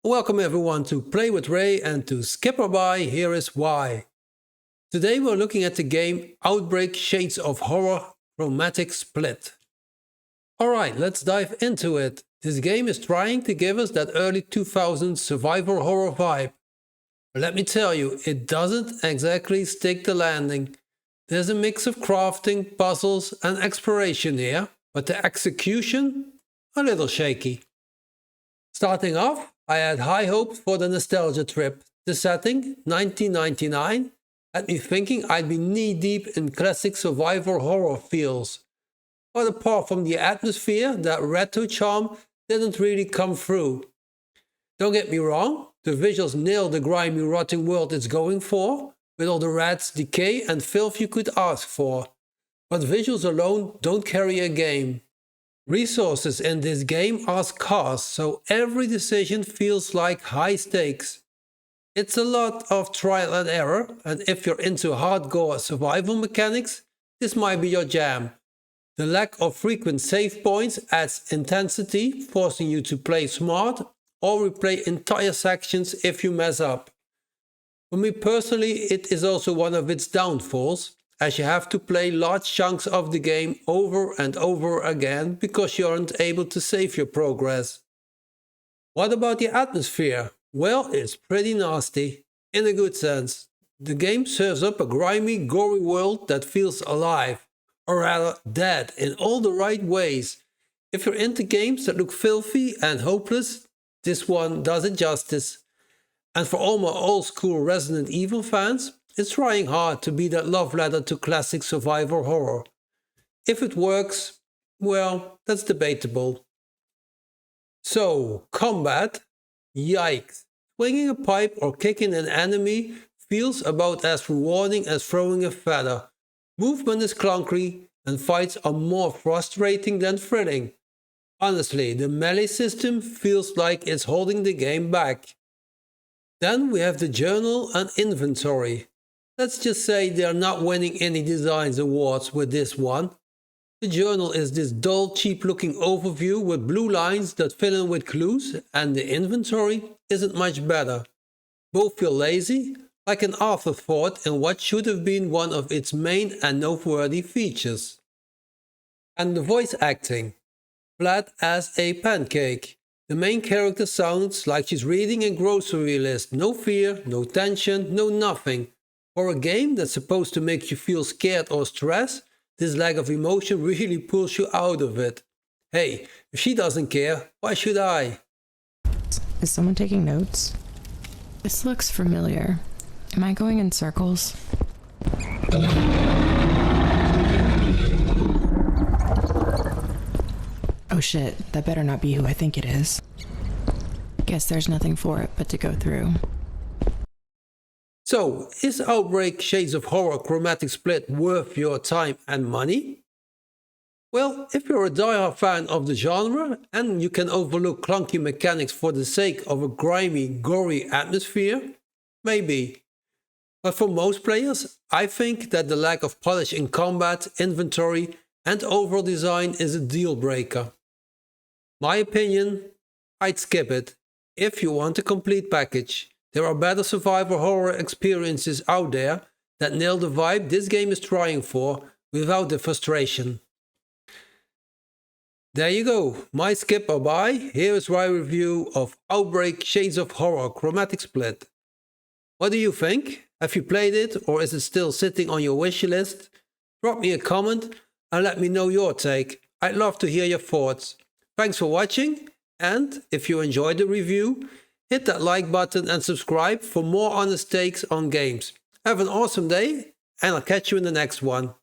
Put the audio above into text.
Welcome everyone to Play with Ray, and to skip or by, here is why. Today we're looking at the game Outbreak Shades of Horror Chromatic Split. Alright, let's dive into it. This game is trying to give us that early 2000s survival horror vibe. But let me tell you, it doesn't exactly stick the landing. There's a mix of crafting, puzzles and exploration here, but the execution a little shaky. Starting off, I had high hopes for the nostalgia trip. The setting, 1999, had me thinking I'd be knee-deep in classic survival horror feels. But apart from the atmosphere, that retro charm didn't really come through. Don't get me wrong, the visuals nail the grimy, rotting world it's going for, with all the rats, decay and filth you could ask for. But visuals alone don't carry a game. Resources in this game are scarce, so every decision feels like high stakes. It's a lot of trial and error, and if you're into hardcore survival mechanics, this might be your jam. The lack of frequent save points adds intensity, forcing you to play smart or replay entire sections if you mess up. For me personally, it is also one of its downfalls, as you have to play large chunks of the game over and over again because you aren't able to save your progress. What about the atmosphere? Well, it's pretty nasty, in a good sense. The game serves up a grimy, gory world that feels alive, or rather dead, in all the right ways. If you're into games that look filthy and hopeless, this one does it justice. And for all my old school Resident Evil fans, it's trying hard to be that love letter to classic survival horror. If it works, well, that's debatable. So, combat? Yikes. Swinging a pipe or kicking an enemy feels about as rewarding as throwing a feather. Movement is clunky and fights are more frustrating than thrilling. Honestly, the melee system feels like it's holding the game back. Then we have the journal and inventory. Let's just say they are not winning any designs awards with this one. The journal is this dull, cheap looking overview with blue lines that fill in with clues, and the inventory isn't much better. Both feel lazy, like an afterthought in what should have been one of its main and noteworthy features. And the voice acting. Flat as a pancake. The main character sounds like she's reading a grocery list. No fear, no tension, no nothing. For a game that's supposed to make you feel scared or stressed, this lack of emotion really pulls you out of it. Hey, if she doesn't care, why should I? Is someone taking notes? This looks familiar. Am I going in circles? Oh shit, that better not be who I think it is. Guess there's nothing for it but to go through. So, is Outbreak Shades of Horror Chromatic Split worth your time and money? Well, if you're a diehard fan of the genre and you can overlook clunky mechanics for the sake of a grimy, gory atmosphere, maybe. But for most players, I think that the lack of polish in combat, inventory and overall design is a deal breaker. My opinion, I'd skip it if you want a complete package. There are better survival horror experiences out there that nail the vibe this game is trying for without the frustration. There you go, my skip or buy. Here is my review of Outbreak Shades of Horror Chromatic Split. What do you think? Have you played it, or is it still sitting on your wish list? Drop me a comment and let me know your take. I'd love to hear your thoughts. Thanks for watching, and if you enjoyed the review, hit that like button and subscribe for more honest takes on games. Have an awesome day, and I'll catch you in the next one.